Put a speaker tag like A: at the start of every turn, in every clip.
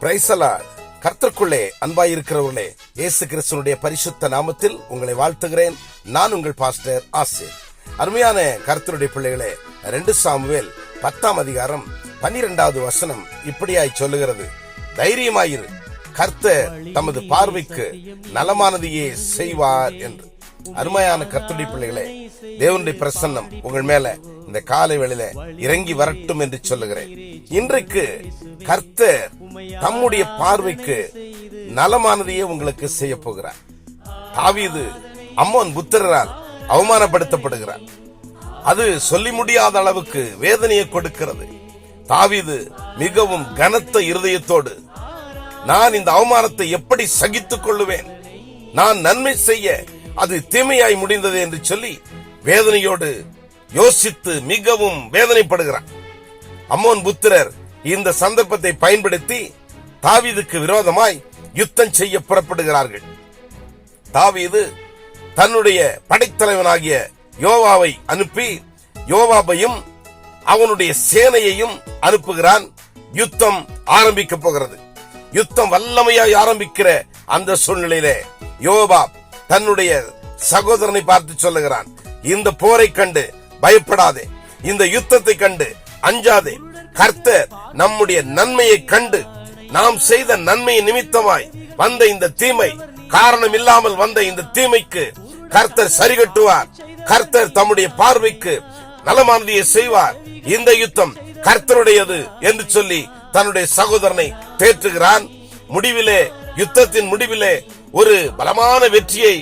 A: Praise the Lord. கர்த்தருக்குள்ளே அன்பாயிருக்கிறவர்களே, இயேசு கிறிஸ்துவினுடைய பரிசுத்த நாமத்தில் உங்களை வாழ்த்துகிறேன். நான் உங்கள் பாஸ்டர் ஆசீர். அருமையான கர்த்தருடைய பிள்ளைகளே, 2 சாமுவேல் 10ஆம் அதிகாரம் 12வது வசனம் இப்படியாய் சொல்லுகிறது: தைரியமாயிரு, கர்த்தர் தமது பார்வைக்கு நலமானதையே செய்வார் என்று. அருமையான கர்த்தருடைய பிள்ளைகளே, தேவனுடைய பிரசன்னம் உங்கள் மேல இந்த காலை வேளையில இறங்கி வரட்டும் என்று சொல்லுகிறேன். இன்றைக்கு கர்த்தர் தம்முடைய பார்வைக்கு நலமானதையே உங்களுக்கு செய்ய போகிறார். தாவீது அம்மோன் புத்திரரால் அவமானப்படுத்தப்படுகிறார். அது சொல்லி முடியாத அளவுக்கு வேதனையை கொடுக்கிறது. தாவீது மிகவும் கனத்த இருதயத்தோடு, நான் இந்த அவமானத்தை எப்படி சகித்துக் கொள்ளுவேன், நான் நன்மை செய்ய அது தீமையாய் முடிந்தது என்று சொல்லி வேதனையோடு யோசித்து மிகவும் வேதனைப்படுகிறார். அம்மோன் புத்திரர் இந்த சந்தர்ப்பத்தை பயன்படுத்தி தாவீதுக்கு விரோதமாய் யுத்தம் செய்ய புறப்படுகிறார்கள். தாவீது தன்னுடைய படைத்தலைவனாகிய யோவாவை அனுப்பி யோவாபையும் அவனுடைய சேனையையும் அனுப்புகிறான். யுத்தம் ஆரம்பிக்க போகிறது. யுத்தம் வல்லமையாய் ஆரம்பிக்கிற அந்த சூழ்நிலையிலே யோவாப் தன்னுடைய சகோதரனை பார்த்து சொல்லுகிறான்: இந்த போரை கண்டு பயப்படாதே, இந்த யுத்தத்தை கண்டு அஞ்சாதே. கர்த்தர் நம்முடைய நன்மையை கண்டு, நாம் செய்த நன்மை நிமித்தமாய் வந்த இந்த தீமை, காரணம் இல்லாமல் வந்த இந்த தீமைக்கு கர்த்தர் சரிகட்டுவார். கர்த்தர் தம்முடைய பார்வைக்கு நலமானதையே செய்வார். இந்த யுத்தம் கர்த்தருடையது என்று சொல்லி தன்னுடைய சகோதரனை தேற்றுகிறான். முடிவிலே, யுத்தத்தின் முடிவிலே ஒரு பலமான வெற்றியை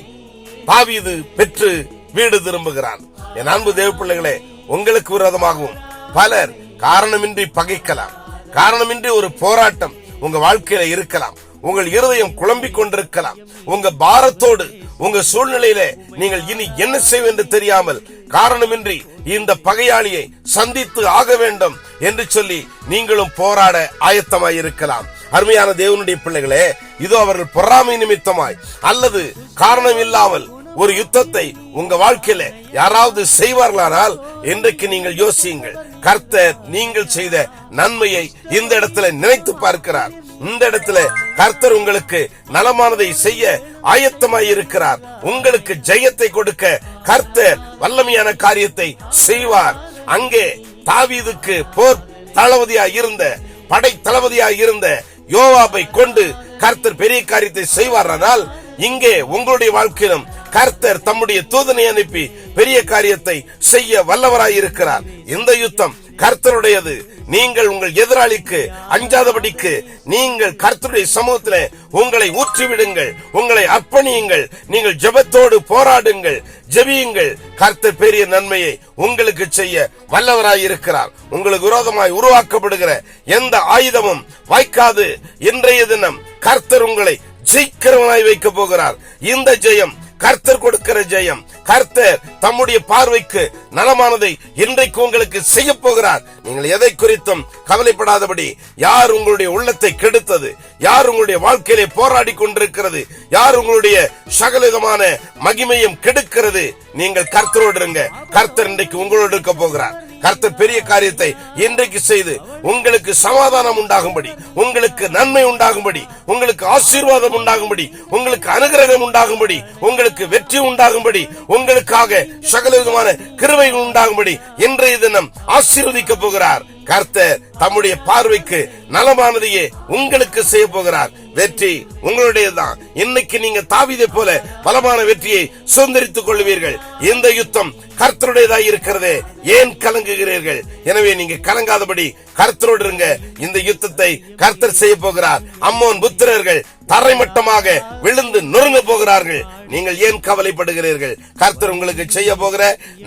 A: தாவீது பெற்று வீடு திரும்புகிறான். என் அன்பு தேவ பிள்ளைகளே, உங்களுக்கு விரோதமாகவும் பலர் காரணமின்றி பகைக்கலாம். காரணமின்றி ஒரு போராட்டம் உங்க வாழ்க்கையில இருக்கலாம். உங்கள் இருதயம் குழம்பிக் கொண்டிருக்கலாம். உங்க பாரத்தோடு, உங்க சூழ்நிலையில நீங்கள் இனி என்ன செய்வது என்று தெரியாமல் காரணமின்றி இந்த பகையாளியை சந்தித்து ஆக வேண்டும் என்று சொல்லி நீங்களும் போராட ஆயத்தமாய் இருக்கலாம். அருமையான தேவனுடைய பிள்ளைகளே, இதோ அவர்கள் பொறாமை நிமித்தமாய் அல்லது காரணம் இல்லாமல் ஒரு யுத்தத்தை உங்க வாழ்க்கையில யாராவது செய்வார்களானால் இன்றைக்கு நீங்கள் யோசியுங்கள். கர்த்தர் நீங்கள் செய்த நன்மையை இந்த இடத்துல நினைத்து பார்க்கிறார். இந்த இடத்துல கர்த்தர் உங்களுக்கு நலமானதை செய்ய ஆயத்தமாய் இருக்கிறார். உங்களுக்கு ஜெயத்தை கொடுக்க கர்த்தர் வல்லமையான காரியத்தை செய்வார். அங்கே தாவீதுக்கு போர் தளபதியாய் இருந்த, படை தளபதியாய் இருந்த யோவாபை கொண்டு கர்த்தர் பெரிய காரியத்தை செய்வாரானால், இங்கே உங்களுடைய வாழ்க்கையிலும் கர்த்தர் தம்முடைய தூதனை அனுப்பி பெரிய காரியத்தை செய்ய வல்லவராய் இருக்கிறார். இந்த யுத்தம் கர்த்தருடையது. நீங்கள் உங்கள் எதிராளிக்கு அஞ்சாதபடிக்கு நீங்கள் கர்த்தருடைய சமூகத்திலே உங்களை ஊற்றிவிடுங்கள், உங்களை அர்ப்பணியுங்கள், நீங்கள் ஜெபத்தோடு போராடுங்கள், ஜெபியுங்கள். கர்த்தர் பெரிய நன்மையை உங்களுக்கு செய்ய வல்லவராய் இருக்கிறார். உங்களுக்கு விரோதமாய் உருவாக்கப்படுகிற எந்த ஆயுதமும் வாய்க்காது. இன்றைய தினம் கர்த்தர் உங்களை ஜெயிக்கிறவனாய் வைக்க போகிறார். இந்த ஜெயம் கர்த்தர் கொடுக்கிற ஜெயம். கர்த்தர் தம்முடைய பார்வைக்கு நலமானதை இன்றைக்கு உங்களுக்கு செய்ய போகிறார். நீங்கள் எதை குறித்தும் கவலைப்படாதபடி, யார் உங்களுடைய உள்ளத்தை கெடுத்தது, யார் உங்களுடைய வாழ்க்கையிலே போராடி கொண்டிருக்கிறது, யார் உங்களுடைய சகலவிதமான மகிமையும் கெடுக்கிறது, நீங்கள் கர்த்தரோடு இருங்க. கர்த்தர் இன்றைக்கு உங்களோடு இருக்க போகிறார். கர்த்தர் பெரிய காரியத்தை இன்றைக்கு செய்து உங்களுக்கு சமாதானம் உண்டாகும்படி, உங்களுக்கு நன்மை உண்டாகும்படி, உங்களுக்கு ஆசீர்வாதம் உண்டாகும்படி, உங்களுக்கு அனுகிரகம் உண்டாகும்படி, உங்களுக்கு வெற்றி உண்டாகும்படி, உங்களுக்காக சகலவிதமான கிருபைகள் உண்டாகும்படி இன்றைய தினம் ஆசீர்வதிக்க போகிறார். கர்த்தர் தம்முடைய பார்வைக்கு நலமானதையே உங்களுக்கு செய்ய போகிறார். வெற்றி உங்களுடையதுதான். இன்னைக்கு நீங்க தாவீதை போல பலமான வெற்றியை சுதந்திரித்துக் கொள்வீர்கள். இந்த யுத்தம் கர்த்தருடையதாய் இருக்கிறதே, ஏன் கலங்குகிறீர்கள்? எனவே நீங்க கலங்காதபடி கர்த்தரோடு இருங்க. இந்த யுத்தத்தை கர்த்தர் செய்ய போகிறார். அம்மோன் புத்திரர்கள் தரைமட்டமாக விழுந்து நொறுங்க போகிறார்கள். நீங்கள் ஏன் கவலைப்படுகிறீர்கள்? கர்த்தர் உங்களுக்கு செய்ய போகிற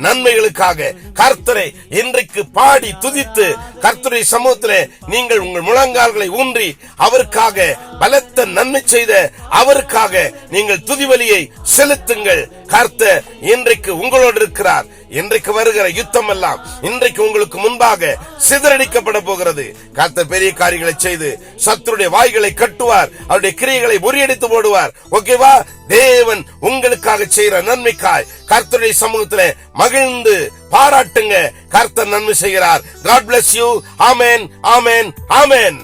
A: நன்மைகளுக்காக கர்த்தரை இன்றைக்கு பாடி துதித்து கர்த்தருடைய சமூகத்திலே நீங்கள் உங்கள் முழங்கால்களை ஊன்றி அவருக்காக பலத்த நன்மை செய்த அவருக்காக நீங்கள் துதிவலியை செலுத்துங்கள். கர்த்தர் இன்றைக்கு உங்களோடு இருக்கிறார். இன்றைக்கு வருகிற யுத்தம் எல்லாம் இன்றைக்கு உங்களுக்கு முன்பாக சிதறடிக்கப்பட போகிறது. கர்த்தர் பெரிய காரியங்களை செய்து சத்துருடைய வாய்களை கட்டுவார், அவருடைய கிரியைகளை முறியடித்து போடுவார். ஓகேவா? தேவன் உங்களுக்காக செய்கிற நன்மைக்காய் கர்த்தருடைய சமூகத்திலே மகிழ்ந்து பாராட்டுங்க. கர்த்தர் நன்மை செய்கிறார். God bless you. Amen, amen, amen.